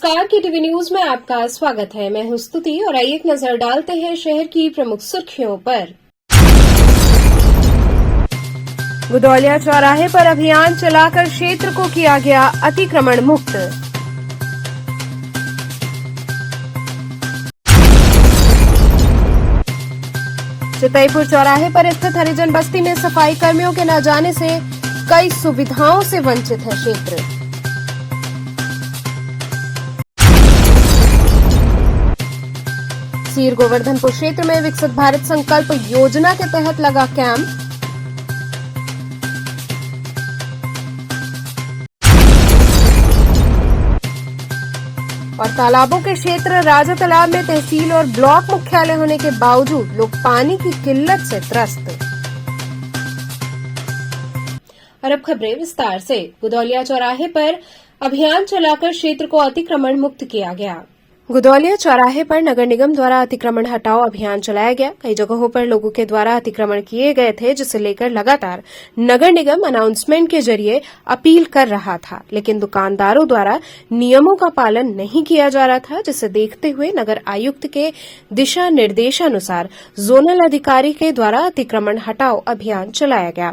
नमस्कार, की TV news में आपका स्वागत है। मैं हूं स्तुति और आइए एक नजर डालते हैं शहर की प्रमुख सुर्खियों पर। गुदौलिया चौराहे पर अभियान चलाकर क्षेत्र को किया गया अतिक्रमण मुक्त। चितईपुर चौराहे पर स्थित हरिजन बस्ती में सफाई कर्मियों के न जाने से कई सुविधाओं से वंचित है क्षेत्र। सीर गोवर्धनपुर क्षेत्र में विकसित भारत संकल्प योजना के तहत लगा कैंप। और तालाबों के क्षेत्र राजा तालाब में तहसील और ब्लॉक मुख्यालय होने के बावजूद लोग पानी की किल्लत से त्रस्त। और अब खबरें विस्तार से। गुदौलिया चौराहे पर अभियान चलाकर क्षेत्र को अतिक्रमण मुक्त किया गया। गुदौलिया चौराहे पर नगर निगम द्वारा अतिक्रमण हटाओ अभियान चलाया गया। कई जगहों पर लोगों के द्वारा अतिक्रमण किए गए थे, जिसे लेकर लगातार नगर निगम अनाउंसमेंट के जरिए अपील कर रहा था, लेकिन दुकानदारों द्वारा नियमों का पालन नहीं किया जा रहा था, जिसे देखते हुए नगर आयुक्त के दिशा निर्देशानुसार जोनल अधिकारी के द्वारा अतिक्रमण हटाओ अभियान चलाया गया।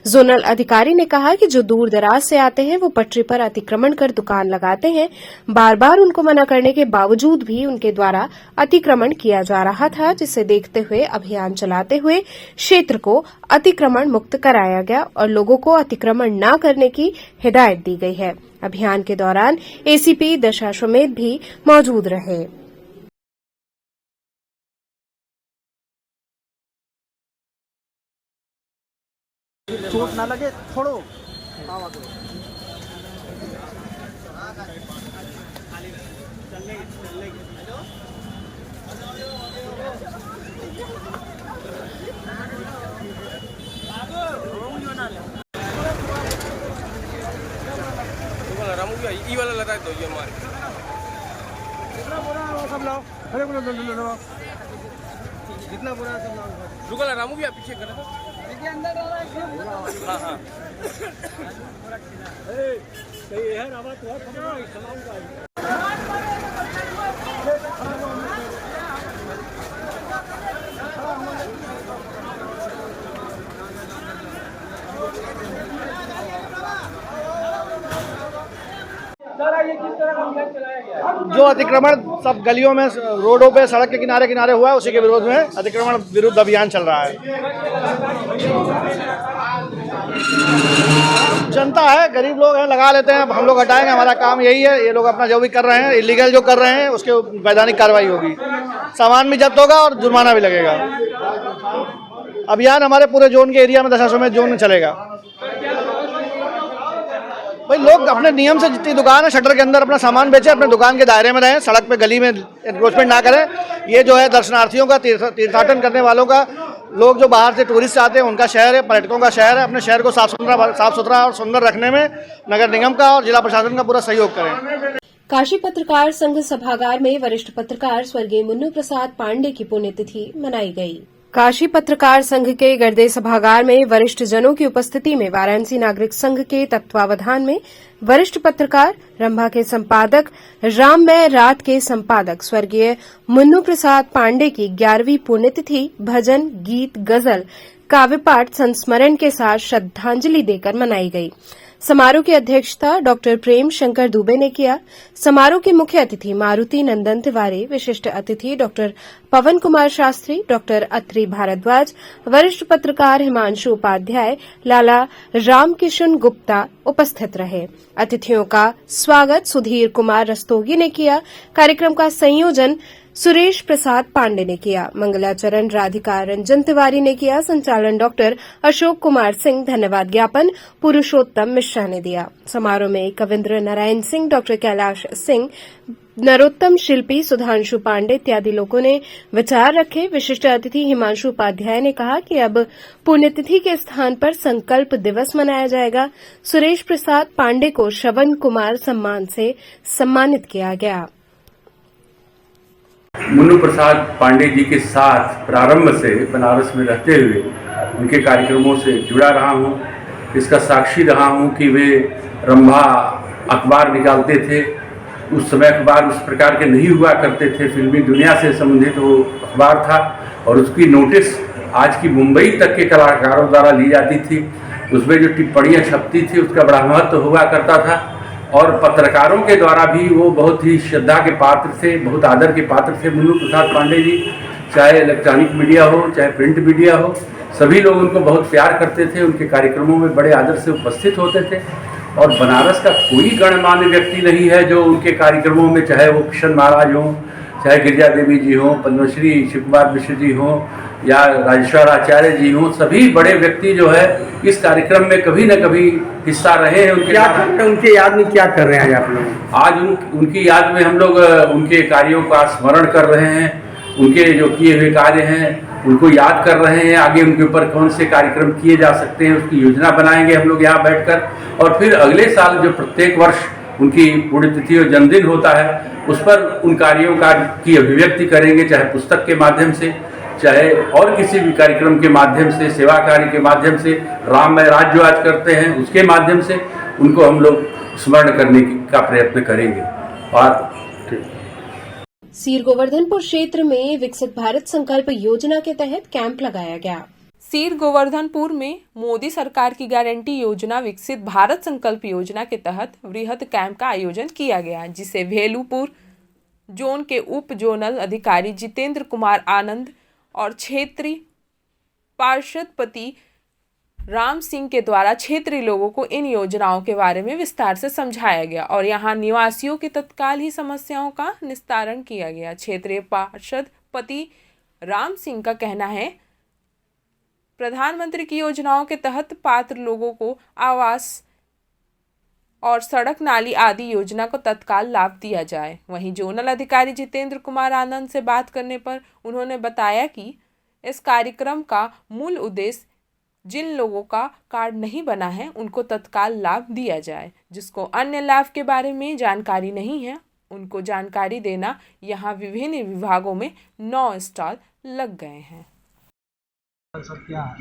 जोनल अधिकारी ने कहा कि जो दूर दराज से आते हैं वो पटरी पर अतिक्रमण कर दुकान लगाते हैं। बार बार उनको मना करने के बावजूद भी उनके द्वारा अतिक्रमण किया जा रहा था, जिसे देखते हुए अभियान चलाते हुए क्षेत्र को अतिक्रमण मुक्त कराया गया और लोगों को अतिक्रमण न करने की हिदायत दी गई है। अभियान के दौरान एसीपी दशाश्वमेध भी मौजूद रहे। चोट ना लगे, छोड़ो। ई वाला लगा दो ये मार कितना बुरा है सब लाओ। अरे बोलो कितना बुरा है सब लाओ। रुको ला रामू भैया पीछे कर दो। देखिए अंदर डाला है। हां हां ए सही है रामा, तो समाऊंगा। जो अतिक्रमण सब गलियों में, रोडों पे, सड़क के किनारे किनारे हुआ है, उसी के विरोध में अतिक्रमण विरुद्ध अभियान चल रहा है। जनता है, गरीब लोग हैं, लगा लेते हैं, हम लोग हटाएंगे, हमारा काम यही है। ये लोग अपना जो भी कर रहे हैं, इलीगल जो कर रहे हैं, उसके वैधानिक कार्रवाई होगी। सामान भी जब्त होगा और जुर्माना भी लगेगा। अभियान हमारे पूरे जोन के एरिया में, दशाश्वमेध जोन में चलेगा। भाई लोग अपने नियम से, जितनी दुकान है शटर के अंदर अपना सामान बेचें, अपने दुकान के दायरे में रहें, सड़क पे गली में एनक्रोचमेंट ना करें। ये जो है दर्शनार्थियों का, तीर्थाटन करने वालों का, लोग जो बाहर से टूरिस्ट आते हैं उनका शहर है, पर्यटकों का शहर है। अपने शहर को साफ सुथरा और सुंदर रखने में नगर निगम का और जिला प्रशासन का पूरा सहयोग करें। काशी पत्रकार संघ सभागार में वरिष्ठ पत्रकार स्वर्गीय मुन्नू प्रसाद पांडे की पुण्यतिथि मनाई गई। काशी पत्रकार संघ के गर्दे सभागार में वरिष्ठ जनों की उपस्थिति में वाराणसी नागरिक संघ के तत्वावधान में वरिष्ठ पत्रकार, रंभा के संपादक, राममय रात के संपादक स्वर्गीय मुन्नू प्रसाद पांडे की 11वीं पुण्यतिथि भजन, गीत, गजल, काव्यपाठ, संस्मरण के साथ श्रद्धांजलि देकर मनाई गई। समारोह की अध्यक्षता डॉक्टर प्रेम शंकर दुबे ने किया। समारोह के मुख्य अतिथि मारुति नंदन तिवारी, विशिष्ट अतिथि डॉक्टर पवन कुमार शास्त्री, डॉक्टर अत्रि भारद्वाज, वरिष्ठ पत्रकार हिमांशु उपाध्याय, लाला रामकिशन गुप्ता उपस्थित रहे। अतिथियों का स्वागत सुधीर कुमार रस्तोगी ने किया। कार्यक्रम का संयोजन सुरेश प्रसाद पांडे ने किया। मंगलाचरण राधिका रंजन तिवारी ने किया। संचालन डॉक्टर अशोक कुमार सिंह, धन्यवाद ज्ञापन पुरुषोत्तम मिश्रा ने दिया। समारोह में कविंद्र नारायण सिंह, डॉक्टर कैलाश सिंह, नरोत्तम शिल्पी, सुधांशु पांडे इत्यादि लोगों ने विचार रखे। विशिष्ट अतिथि हिमांशु उपाध्याय ने कहा कि अब पुण्यतिथि के स्थान पर संकल्प दिवस मनाया जाएगा। सुरेश प्रसाद पांडे को श्रवण कुमार सम्मान से सम्मानित किया गया। मुन्नू प्रसाद पांडे जी के साथ प्रारंभ से बनारस में रहते हुए उनके कार्यक्रमों से जुड़ा रहा हूँ। इसका साक्षी रहा हूँ कि वे रंभा अखबार निकालते थे उस समय अखबार उस प्रकार के नहीं हुआ करते थे, फिल्मी दुनिया से संबंधित वो अखबार था और उसकी नोटिस आज की मुंबई तक के कलाकारों द्वारा ली जाती थी। उसमें जो टिप्पणियाँ छपती थी उसका बड़ा महत्व हुआ करता था और पत्रकारों के द्वारा भी वो बहुत ही श्रद्धा के पात्र थे, बहुत आदर के पात्र थे मुन्नू प्रसाद पांडे जी। चाहे इलेक्ट्रॉनिक मीडिया हो, चाहे प्रिंट मीडिया हो, सभी लोग उनको बहुत प्यार करते थे, उनके कार्यक्रमों में बड़े आदर से उपस्थित होते थे। और बनारस का कोई गणमान्य व्यक्ति नहीं है जो उनके कार्यक्रमों में, चाहे वो किशन महाराज हों, चाहे गिरिजा देवी जी हों, पद्मश्री शिव कुमार मिश्र जी हों या राजेश्वर आचार्य जी हों, सभी बड़े व्यक्ति जो है इस कार्यक्रम में कभी न कभी हिस्सा रहे हैं। उनके याद में क्या कर रहे हैं आप लोग? आज उनकी याद में हम लोग उनके कार्यों का स्मरण कर रहे हैं, उनके जो किए हुए कार्य हैं उनको याद कर रहे हैं। आगे उनके ऊपर कौन से कार्यक्रम किए जा सकते हैं उसकी योजना बनाएंगे हम लोग यहाँ बैठकर, और फिर अगले साल जो प्रत्येक वर्ष उनकी पुण्यतिथि और जन्मदिन होता है उस पर उन कार्यों की अभिव्यक्ति करेंगे, चाहे पुस्तक के माध्यम से, चाहे और किसी भी कार्यक्रम के माध्यम से, सेवा कार्य के माध्यम से, राममय राज्य जो आज करते हैं उसके माध्यम से उनको हम लोग स्मरण करने का प्रयत्न करेंगे। और सीर गोवर्धनपुर क्षेत्र में विकसित भारत संकल्प योजना के तहत कैंप लगाया गया। सीर गोवर्धनपुर में मोदी सरकार की गारंटी योजना विकसित भारत संकल्प योजना के तहत वृहद कैंप का आयोजन किया गया, जिसे भेलूपुर जोन के उप जोनल अधिकारी जितेंद्र कुमार आनंद और क्षेत्रीय पार्षदपति राम सिंह के द्वारा क्षेत्रीय लोगों को इन योजनाओं के बारे में विस्तार से समझाया गया और यहां निवासियों की तत्काल ही समस्याओं का निस्तारण किया गया। क्षेत्रीय पार्षदपति राम सिंह का कहना है, प्रधानमंत्री की योजनाओं के तहत पात्र लोगों को आवास और सड़क नाली आदि योजना को तत्काल लाभ दिया जाए। वहीं जोनल अधिकारी जितेंद्र कुमार आनंद से बात करने पर उन्होंने बताया कि इस कार्यक्रम का मूल उद्देश्य जिन लोगों का कार्ड नहीं बना है उनको तत्काल लाभ दिया जाए, जिसको अन्य लाभ के बारे में जानकारी नहीं है उनको जानकारी देना। यहाँ विभिन्न विभागों में 9 स्टॉल लग गए हैं।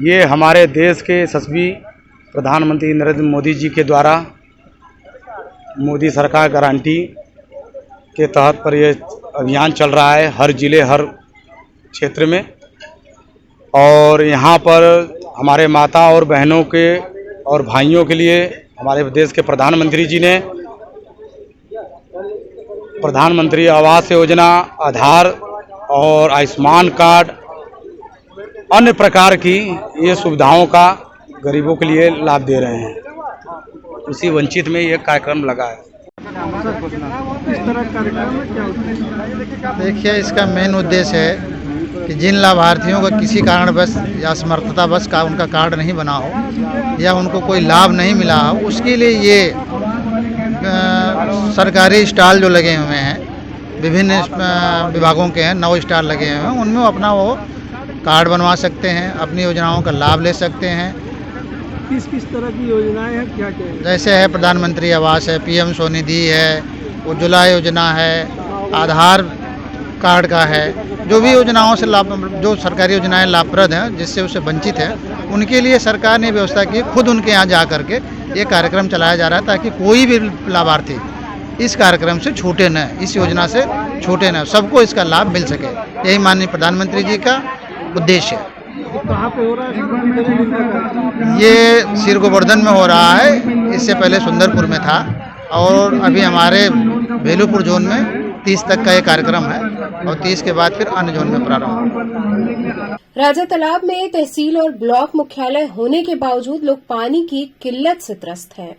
ये हमारे देश के यशस्वी प्रधानमंत्री नरेंद्र मोदी जी के द्वारा मोदी सरकार गारंटी के तहत पर ये अभियान चल रहा है हर जिले हर क्षेत्र में। और यहाँ पर हमारे माता और बहनों के और भाइयों के लिए हमारे देश के प्रधानमंत्री जी ने प्रधानमंत्री आवास योजना, आधार और आयुष्मान कार्ड, अन्य प्रकार की ये सुविधाओं का गरीबों के लिए लाभ दे रहे हैं। उसी वंचित में ये कार्यक्रम लगा है। देखिए, इसका मेन उद्देश्य है कि जिन लाभार्थियों का किसी कारणवश या असमर्थतावश का उनका कार्ड नहीं बना हो या उनको कोई लाभ नहीं मिला हो, उसके लिए ये सरकारी स्टॉल जो लगे हुए हैं विभिन्न विभागों के हैं, 9 स्टॉल लगे हुए हैं, उनमें अपना वो कार्ड बनवा सकते हैं, अपनी योजनाओं का लाभ ले सकते हैं। किस तरह की योजनाएं हैं, क्या क्या है? जैसे है प्रधानमंत्री आवास है, PM स्वनिधि है, उज्ज्वला योजना है, आधार कार्ड का है, जो भी योजनाओं से लाभ, जो सरकारी योजनाएं लाभप्रद हैं जिससे उससे वंचित है उनके लिए सरकार ने व्यवस्था की, खुद उनके यहाँ जा करके ये कार्यक्रम चलाया जा रहा है ताकि कोई भी लाभार्थी इस कार्यक्रम से छूटे न, इस योजना से छूटे न, सबको इसका लाभ मिल सके। यही माननीय प्रधानमंत्री जी का उद्देश्य है। कहाँ पे हो रहा है? ये सीर गोवर्धन में हो रहा है, इससे पहले सुंदरपुर में था और अभी हमारे भेलूपुर जोन में 30 तक का ये कार्यक्रम है और 30 के बाद फिर अन्य जोन में प्रारंभ होगा। राजा तालाब में तहसील और ब्लॉक मुख्यालय होने के बावजूद लोग पानी की किल्लत से त्रस्त हैं।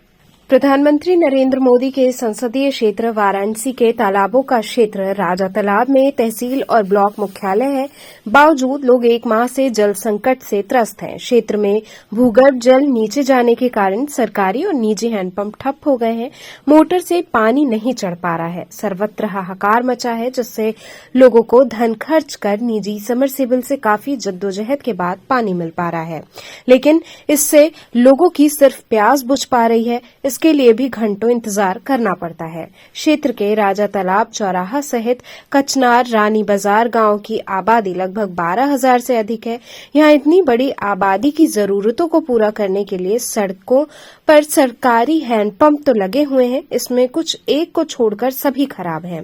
प्रधानमंत्री नरेंद्र मोदी के संसदीय क्षेत्र वाराणसी के तालाबों का क्षेत्र राजा तालाब में तहसील और ब्लॉक मुख्यालय है, बावजूद लोग 1 माह से जल संकट से त्रस्त हैं। क्षेत्र में भूगर्भ जल नीचे जाने के कारण सरकारी और निजी हैंडपंप ठप हो गए हैं, मोटर से पानी नहीं चढ़ पा रहा है। सर्वत्र हाहाकार मचा है, जिससे लोगों को धन खर्च कर निजी समरसेबल से काफी जद्दोजहद के बाद पानी मिल पा रहा है, लेकिन इससे लोगों की सिर्फ प्यास बुझ पा रही है। इस इसके लिए भी घंटों इंतजार करना पड़ता है। क्षेत्र के राजा तालाब चौराहा सहित कचनार रानी बाजार गांव की आबादी लगभग 12,000 से अधिक है। यहाँ इतनी बड़ी आबादी की जरूरतों को पूरा करने के लिए सड़कों पर सरकारी हैंडपंप तो लगे हुए हैं, इसमें कुछ एक को छोड़कर सभी खराब हैं।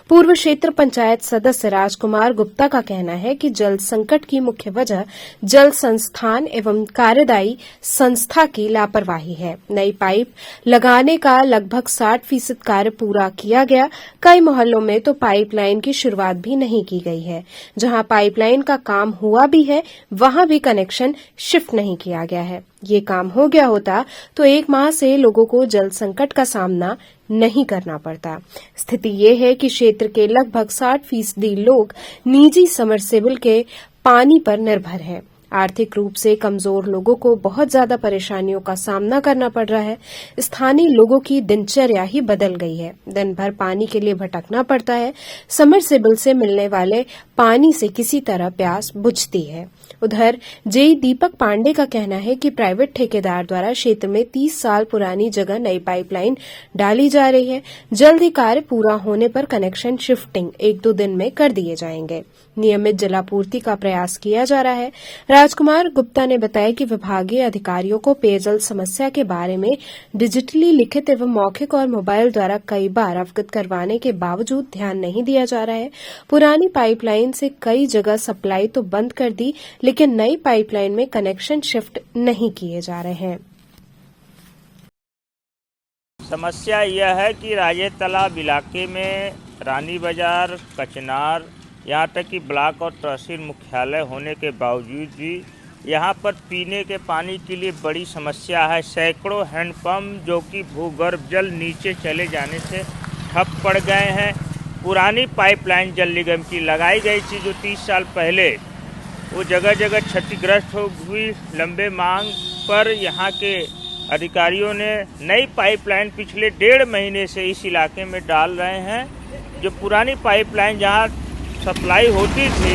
पूर्व क्षेत्र पंचायत सदस्य राजकुमार गुप्ता का कहना है कि जल संकट की मुख्य वजह जल संस्थान एवं कार्यदायी संस्था की लापरवाही है। नई पाइप लगाने का लगभग 60% कार्य पूरा किया गया। कई मोहल्लों में तो पाइपलाइन की शुरुआत भी नहीं की गई है। जहां पाइपलाइन का काम हुआ भी है, वहां भी कनेक्शन शिफ्ट नहीं किया गया है। ये काम हो गया होता तो 1 माह से लोगों को जल संकट का सामना नहीं करना पड़ता। स्थिति ये है कि क्षेत्र के लगभग 60% लोग निजी समरसेबल के पानी पर निर्भर हैं। आर्थिक रूप से कमजोर लोगों को बहुत ज्यादा परेशानियों का सामना करना पड़ रहा है। स्थानीय लोगों की दिनचर्या ही बदल गई है। दिन भर पानी के लिए भटकना पड़ता है। समरसेबल से मिलने वाले पानी से किसी तरह प्यास बुझती है। उधर जेई दीपक पांडे का कहना है कि प्राइवेट ठेकेदार द्वारा क्षेत्र में 30 साल पुरानी जगह नई पाइपलाइन डाली जा रही है। जल्द ही कार्य पूरा होने पर कनेक्शन शिफ्टिंग 1-2 दिन में कर दिए जाएंगे। नियमित जलापूर्ति का प्रयास किया जा रहा है। राजकुमार गुप्ता ने बताया कि विभागीय अधिकारियों को पेयजल समस्या के बारे में डिजिटली लिखित एवं मौखिक और मोबाइल द्वारा कई बार अवगत करवाने के बावजूद ध्यान नहीं दिया जा रहा है। पुरानी पाइपलाइन से कई जगह सप्लाई तो बंद कर दी, लेकिन नई पाइपलाइन में कनेक्शन शिफ्ट नहीं किए जा रहे हैं। समस्या यह है कि राजे तालाब इलाके में रानी बाजार, कचनार, यहाँ तक कि ब्लॉक और तहसील मुख्यालय होने के बावजूद भी यहाँ पर पीने के पानी के लिए बड़ी समस्या है। सैकड़ों हैंडपंप जो कि भूगर्भ जल नीचे चले जाने से ठप पड़ गए हैं। पुरानी पाइपलाइन जल निगम की लगाई गई थी जो 30 साल पहले, वो जगह जगह क्षतिग्रस्त हो हुई। लंबे मांग पर यहाँ के अधिकारियों ने नई पाइपलाइन पिछले 1.5 महीने से इस इलाके में डाल रहे हैं। जो पुरानी पाइपलाइन जहाँ सप्लाई होती थी,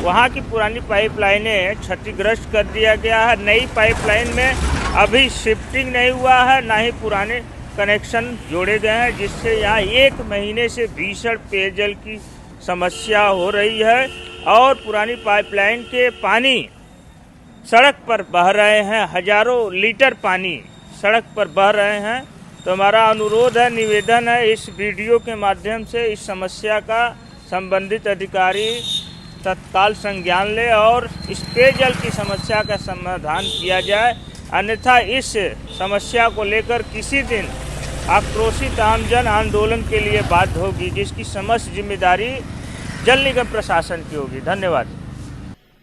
वहाँ की पुरानी पाइपलाइनें क्षतिग्रस्त कर दिया गया है। नई पाइपलाइन में अभी शिफ्टिंग नहीं हुआ है, ना ही पुराने कनेक्शन जोड़े गए हैं, जिससे यहाँ 1 महीने से भीषण पेयजल की समस्या हो रही है। और पुरानी पाइपलाइन के पानी सड़क पर बह रहे हैं। हजारों लीटर पानी सड़क पर बह रहे हैं। तो हमारा अनुरोध है, निवेदन है, इस वीडियो के माध्यम से इस समस्या का संबंधित अधिकारी तत्काल संज्ञान ले और इस पेयजल की समस्या का समाधान किया जाए। अन्यथा इस समस्या को लेकर किसी दिन आक्रोशित आमजन आंदोलन के लिए बाध्य होगी, जिसकी समस्त जिम्मेदारी जल निगम प्रशासन की होगी। धन्यवाद।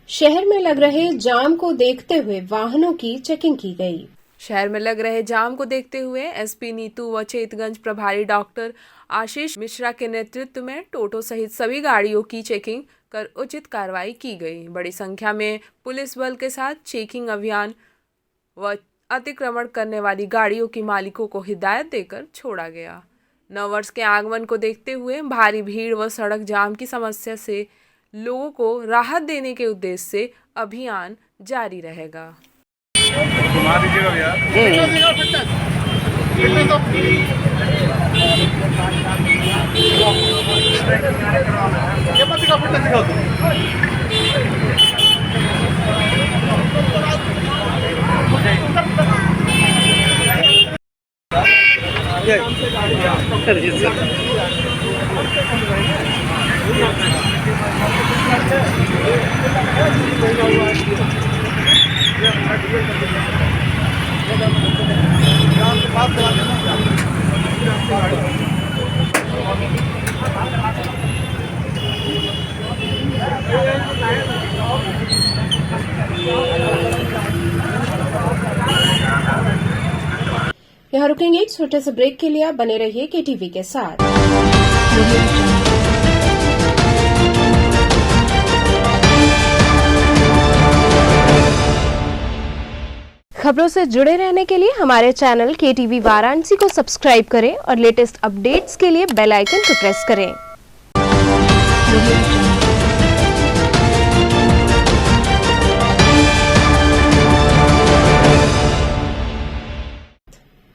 शहर में लग रहे जाम को देखते हुए वाहनों की चेकिंग की गई। शहर में लग रहे जाम को देखते हुए एसपी नीतू व चेतगंज प्रभारी डॉक्टर आशीष मिश्रा के नेतृत्व में टोटो सहित सभी गाड़ियों की चेकिंग कर उचित कार्रवाई की गई। बड़ी संख्या में पुलिस बल के साथ चेकिंग अभियान व अतिक्रमण करने वाली गाड़ियों की मालिकों को हिदायत देकर छोड़ा गया। नववर्ष के आगमन को देखते हुए भारी भीड़ व सड़क जाम की समस्या से लोगों को राहत देने के उद्देश्य से अभियान जारी रहेगा। यहाँ रुकेंगे एक छोटे से ब्रेक के लिए। आप बने रहिए केटीवी के साथ। खबरों से जुड़े रहने के लिए हमारे चैनल केटीवी वाराणसी को सब्सक्राइब करें और लेटेस्ट अपडेट्स के लिए बेल आइकन को प्रेस करें।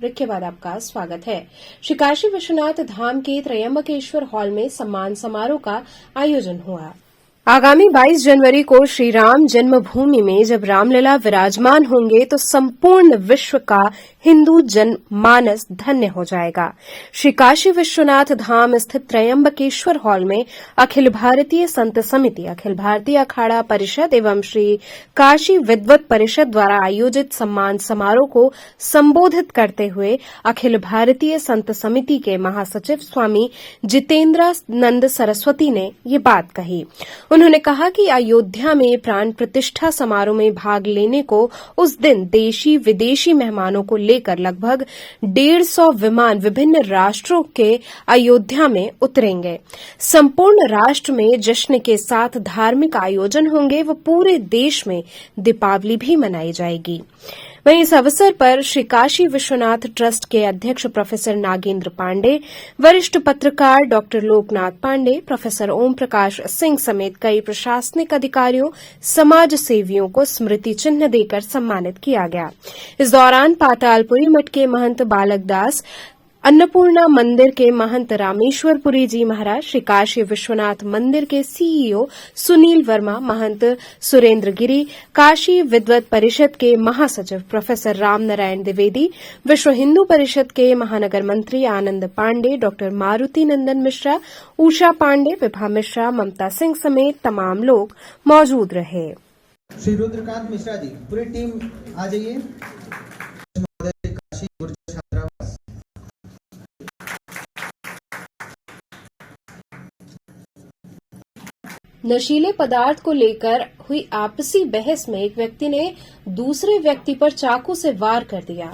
ब्रेक के बाद आपका स्वागत है। श्री काशी विश्वनाथ धाम के त्रयंबकेश्वर हॉल में सम्मान समारोह का आयोजन हुआ। आगामी 22 जनवरी को श्री राम जन्मभूमि में जब रामलला विराजमान होंगे तो संपूर्ण विश्व का हिंदू जनमानस धन्य हो जाएगा। श्री काशी विश्वनाथ धाम स्थित त्रयंबकेश्वर हॉल में अखिल भारतीय संत समिति, अखिल भारतीय अखाड़ा परिषद एवं श्री काशी विद्वत परिषद द्वारा आयोजित सम्मान समारोह को संबोधित करते हुए अखिल भारतीय संत समिति के महासचिव स्वामी जितेंद्रानंद सरस्वती ने ये बात कही। उन्होंने कहा कि अयोध्या में प्राण प्रतिष्ठा समारोह में भाग लेने को उस दिन देशी विदेशी मेहमानों को लेकर लगभग 150 विमान विभिन्न राष्ट्रों के अयोध्या में उतरेंगे। संपूर्ण राष्ट्र में जश्न के साथ धार्मिक आयोजन होंगे व पूरे देश में दीपावली भी मनाई जाएगी। वहीं इस अवसर पर श्री काशी विश्वनाथ ट्रस्ट के अध्यक्ष प्रोफेसर नागेंद्र पांडे, वरिष्ठ पत्रकार डॉक्टर लोकनाथ पांडे, प्रोफेसर ओम प्रकाश सिंह समेत कई प्रशासनिक अधिकारियों, समाज सेवियों को स्मृति चिन्ह देकर सम्मानित किया गया। इस दौरान पातालपुरी मठ के महंत बालक दास, अन्नपूर्णा मंदिर के महंत रामेश्वरपुरी जी महाराज, श्री काशी विश्वनाथ मंदिर के सीईओ सुनील वर्मा, महंत सुरेंद्र गिरी, काशी विद्वत परिषद के महासचिव प्रोफेसर राम नारायण द्विवेदी, विश्व हिंदू परिषद के महानगर मंत्री आनंद पांडे, डॉक्टर मारुति नंदन मिश्रा, उषा पांडे, विभा मिश्रा, ममता सिंह समेत तमाम लोग मौजूद रहे। श्री रुद्रकांत मिश्रा जी, पूरी टीम आ जाइए। नशीले पदार्थ को लेकर हुई आपसी बहस में एक व्यक्ति ने दूसरे व्यक्ति पर चाकू से वार कर दिया।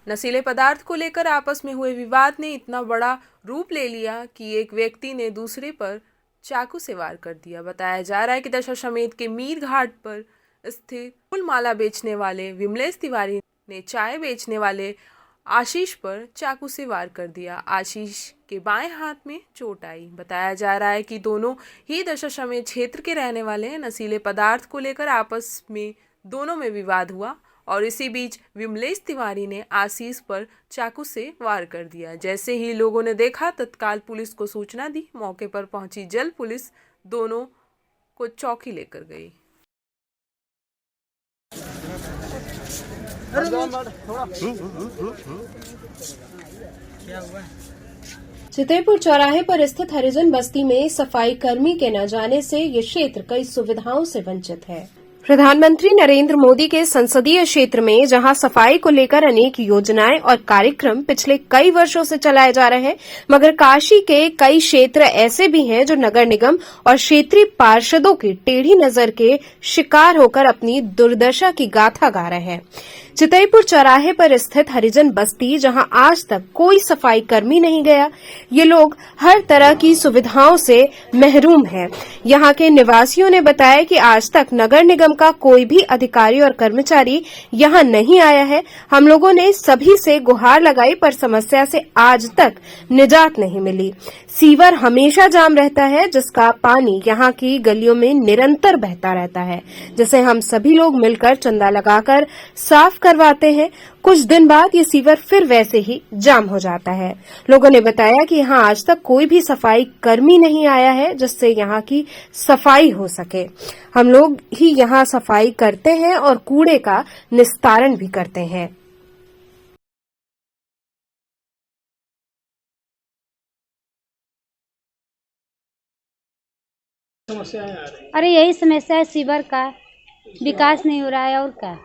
नशीले पदार्थ को लेकर आपस में हुए विवाद ने इतना बड़ा रूप ले लिया कि एक व्यक्ति ने दूसरे पर चाकू से वार कर दिया। बताया जा रहा है कि दशाश्वमेध के मीर घाट पर स्थित फूलमाला बेचने वाले विमलेश तिवारी ने चाय बेचने वाले आशीष पर चाकू से वार कर दिया। आशीष के बाएं हाथ में चोट आई। बताया जा रहा है कि दोनों ही दशाश्वमेध क्षेत्र के रहने वाले हैं। नशीले पदार्थ को लेकर आपस में दोनों में विवाद हुआ और इसी बीच विमलेश तिवारी ने आशीष पर चाकू से वार कर दिया। जैसे ही लोगों ने देखा तत्काल पुलिस को सूचना दी। मौके पर पहुंची जल पुलिस दोनों को चौकी लेकर गई। चितईपुर चौराहे पर स्थित हरिजन बस्ती में सफाई कर्मी के न जाने से ये क्षेत्र कई सुविधाओं से वंचित है। प्रधानमंत्री नरेंद्र मोदी के संसदीय क्षेत्र में जहां सफाई को लेकर अनेक योजनाएं और कार्यक्रम पिछले कई वर्षों से चलाए जा रहे हैं, मगर काशी के कई क्षेत्र ऐसे भी हैं जो नगर निगम और क्षेत्रीय पार्षदों की टेढ़ी नजर के शिकार होकर अपनी दुर्दशा की गाथा गा रहे हैं। चितईपुर चौराहे पर स्थित हरिजन बस्ती, जहां आज तक कोई सफाई कर्मी नहीं गया, ये लोग हर तरह की सुविधाओं से महरूम हैं। यहां के निवासियों ने बताया कि आज तक नगर निगम का कोई भी अधिकारी और कर्मचारी यहां नहीं आया है। हम लोगों ने सभी से गुहार लगाई पर समस्या से आज तक निजात नहीं मिली। सीवर हमेशा जाम रहता है, जिसका पानी यहां की गलियों में निरंतर बहता रहता है, जिसे हम सभी लोग मिलकर चंदा लगाकर साफ करवाते हैं। कुछ दिन बाद ये सीवर फिर वैसे ही जाम हो जाता है। लोगों ने बताया कि यहाँ आज तक कोई भी सफाई कर्मी नहीं आया है जिससे यहाँ की सफाई हो सके। हम लोग ही यहाँ सफाई करते हैं और कूड़े का निस्तारण भी करते हैं। समस्याएं आ रही अरे यही समस्या है, सीवर का विकास नहीं हो रहा है और क्या।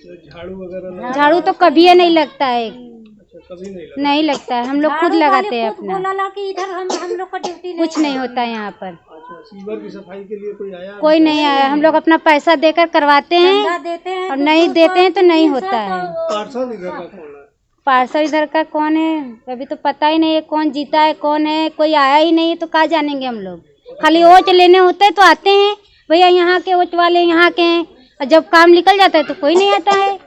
झाड़ू वगैरह झाड़ू तो कभी नहीं लगता है। कभी नहीं लगता है, हम लोग खुद लगाते हैं अपना। इधर हम लोग का ड्यूटी कुछ नहीं होता है यहाँ पर। सीवर की सफाई के लिए कोई आया? कोई नहीं आया। हम लोग अपना पैसा देकर करवाते हैं और नहीं देते हैं तो नहीं होता है। पार्षद इधर का कौन है? पार्षद इधर का कौन है अभी तो पता ही नहीं है, कौन जीता है कौन है। कोई आया ही नहीं है तो कहाँ जानेंगे हम लोग। खाली वोट लेने होते हैं तो आते हैं, भैया यहाँ के वोट वाले यहाँ के हैं, और जब काम निकल जाता है तो कोई नहीं आता है।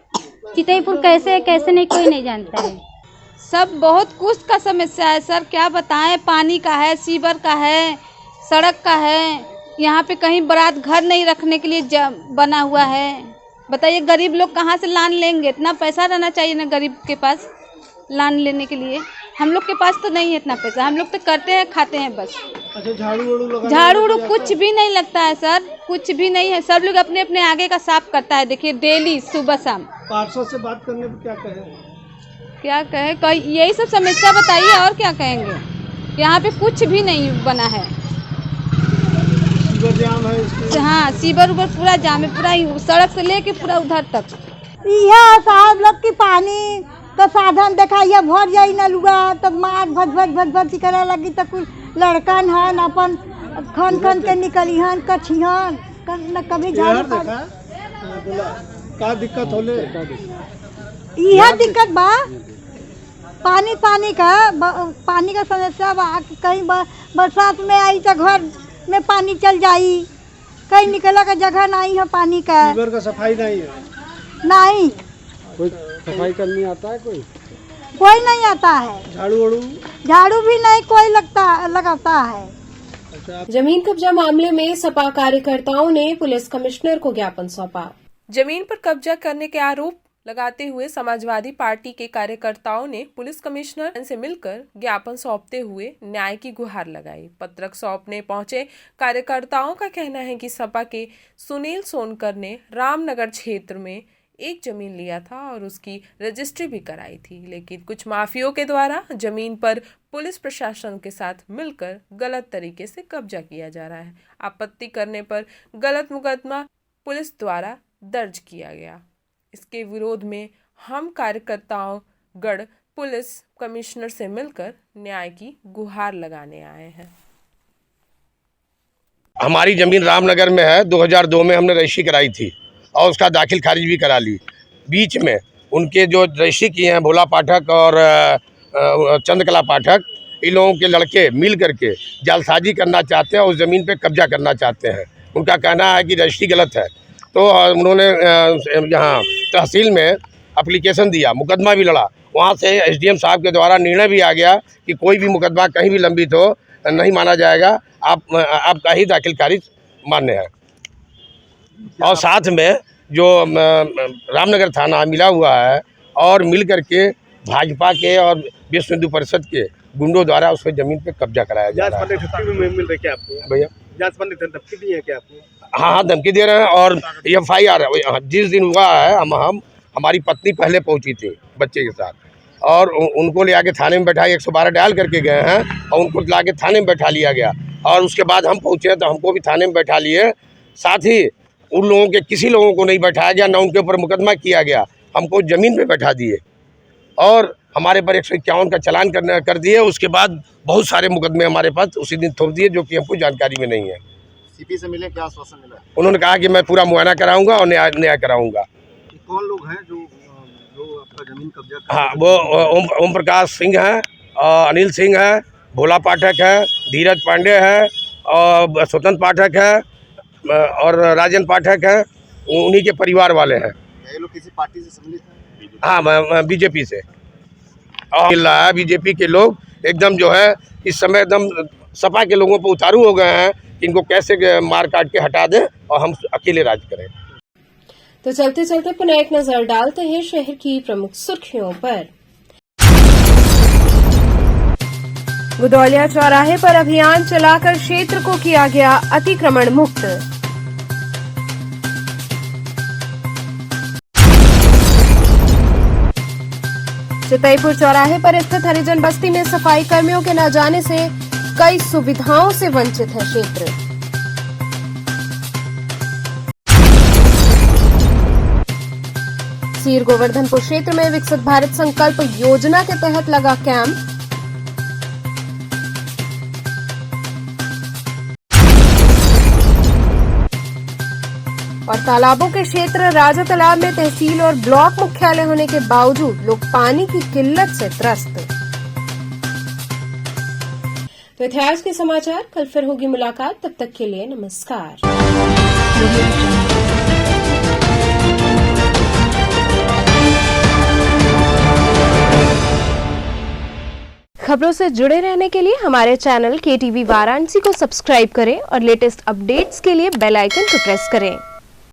चितईपुर कैसे है कैसे नहीं कोई नहीं जानता है। सब बहुत कुछ का समस्या है सर, क्या बताएं। पानी का है, सीवर का है, सड़क का है। यहाँ पे कहीं बारात घर नहीं रखने के लिए बना हुआ है। बताइए गरीब लोग कहाँ से लान लेंगे? इतना पैसा रहना चाहिए ना गरीब के पास। लान लेने के लिए। हम लोग के पास तो नहीं है इतना पैसा, हम लोग तो करते हैं खाते हैं बस। अच्छा, झाड़ू उड़ू कुछ भी नहीं लगता है सर, कुछ भी नहीं है। सब लोग अपने अपने आगे का साफ करता है, देखिए डेली सुबह शाम। पार्षद से बात करने पर क्या कहें? क्या कहे, कोई यही सब समस्या बताइए और क्या कहेंगे। यहाँ पे कुछ भी नहीं बना है। सीवर जाम है इसके? हाँ, सीवर उबर पूरा जाम है, पूरा सड़क से लेके पूरा उधर तक। यह साहब लोग की पानी तो साधन दिखाइए भर जाई न लुआ तो मार भज करे लगी तो कुछ लड़कन हन अपन खन खन के निकली हन कछिहन न कभी झाड़ू का दिक्कत होले? यह दिक्कत बा पानी का समस्या बा। कहीं बरसात में आई तो घर में पानी चल जाई, कहीं निकला का जगह नहीं है पानी का। सीवर का सफाई नहीं है? नहीं। कोई सफाई करने आता है? कोई नहीं आता है। झाड़ू भी नहीं कोई लगाता है। जमीन कब्जा मामले में सपा कार्यकर्ताओं ने पुलिस कमिश्नर को ज्ञापन सौंपा। जमीन पर कब्जा करने के आरोप लगाते हुए समाजवादी पार्टी के कार्यकर्ताओं ने पुलिस कमिश्नर से मिलकर ज्ञापन सौंपते हुए न्याय की गुहार लगाई। पत्रक सौंपने पहुंचे कार्यकर्ताओं का कहना है कि सपा के सुनील सोनकर ने रामनगर क्षेत्र में एक जमीन लिया था और उसकी रजिस्ट्री भी कराई थी, लेकिन कुछ माफियों के द्वारा जमीन पर पुलिस प्रशासन के साथ मिलकर गलत तरीके से कब्जा किया जा रहा है। आपत्ति करने पर गलत मुकदमा पुलिस द्वारा दर्ज किया गया। इसके विरोध में हम कार्यकर्ताओं गढ़ पुलिस कमिश्नर से मिलकर न्याय की गुहार लगाने आए हैं। हमारी जमीन रामनगर में है, 2002 में हमने रजिस्ट्री कराई थी और उसका दाखिल खारिज भी करा ली। बीच में उनके जो रजिस्ट्री किए हैं भोला पाठक और चंद्रकला पाठक, इन लोगों के लड़के मिल करके जालसाजी करना चाहते हैं और उस ज़मीन पे कब्जा करना चाहते हैं। उनका कहना है कि रजिस्ट्री गलत है, तो उन्होंने यहाँ तहसील में एप्लीकेशन दिया, मुकदमा भी लड़ा। वहाँ से एसडीएम साहब के द्वारा निर्णय भी आ गया कि कोई भी मुकदमा कहीं भी लंबित हो नहीं माना जाएगा, आपका ही दाखिल खारिज मान्य है। और साथ में जो रामनगर थाना मिला हुआ है और मिल करके भाजपा के और विश्व हिंदू परिषद के गुंडों द्वारा उस ज़मीन पे कब्जा कराया जा रहा है। मिल रही क्या आपको भैया? धमकी दी है क्या आपको? हाँ, धमकी दे रहे हैं और FIR जिस दिन हुआ है हमारी पत्नी पहले पहुंची थी बच्चे के साथ और उनको ले आके थाने में बैठा 112 डायल करके गए हैं और उनको ला के थाने में बैठा लिया गया और उसके बाद हम पहुँचे तो हमको भी थाने में बैठा लिए। साथ ही उन लोगों के किसी लोगों को नहीं बैठाया गया, ना उनके ऊपर मुकदमा किया गया, हमको ज़मीन पे बैठा दिए और हमारे पर 151 का चालान कर दिए। उसके बाद बहुत सारे मुकदमे हमारे पास उसी दिन थोप दिए, जो कि हमको जानकारी में नहीं है। सीपी से मिले, क्या आश्वासन मिला? उन्होंने कहा कि मैं पूरा मुआयना कराऊंगा और न्याय कराऊंगा। कौन लोग हैं जो आपका जमीन कब्जा? हाँ, वो ओम प्रकाश सिंह हैं, अनिल सिंह है, भोला पाठक है, धीरज पांडे है और स्वतंत्र पाठक है और राजन पाठक है, उन्हीं के परिवार वाले हैं। ये लोग किसी पार्टी से सम्मिलित हैं? हाँ, मैं बीजेपी से मिल रहा है। बीजेपी के लोग एकदम जो है इस समय एकदम सपा के लोगों पर उतारू हो गए हैं कि इनको कैसे मार काट के हटा दें और हम अकेले राज करें। तो चलते चलते पुनः एक नजर डालते हैं शहर की प्रमुख सुर्खियों पर। गुदौलिया चौराहे पर अभियान चलाकर क्षेत्र को किया गया अतिक्रमण मुक्त। चितईपुर चौराहे पर स्थित हरिजन बस्ती में सफाई कर्मियों के न जाने से कई सुविधाओं से वंचित है क्षेत्र। सीर गोवर्धनपुर क्षेत्र में विकसित भारत संकल्प योजना के तहत लगा कैंप। और तालाबों के क्षेत्र राजा तालाब में तहसील और ब्लॉक मुख्यालय होने के बावजूद लोग पानी की किल्लत से त्रस्त। तो इतिहास के समाचार, कल फिर होगी मुलाकात, तब तक के लिए नमस्कार। खबरों से जुड़े रहने के लिए हमारे चैनल KTV वाराणसी को सब्सक्राइब करें और लेटेस्ट अपडेट्स के लिए बेल आइकन को प्रेस करें।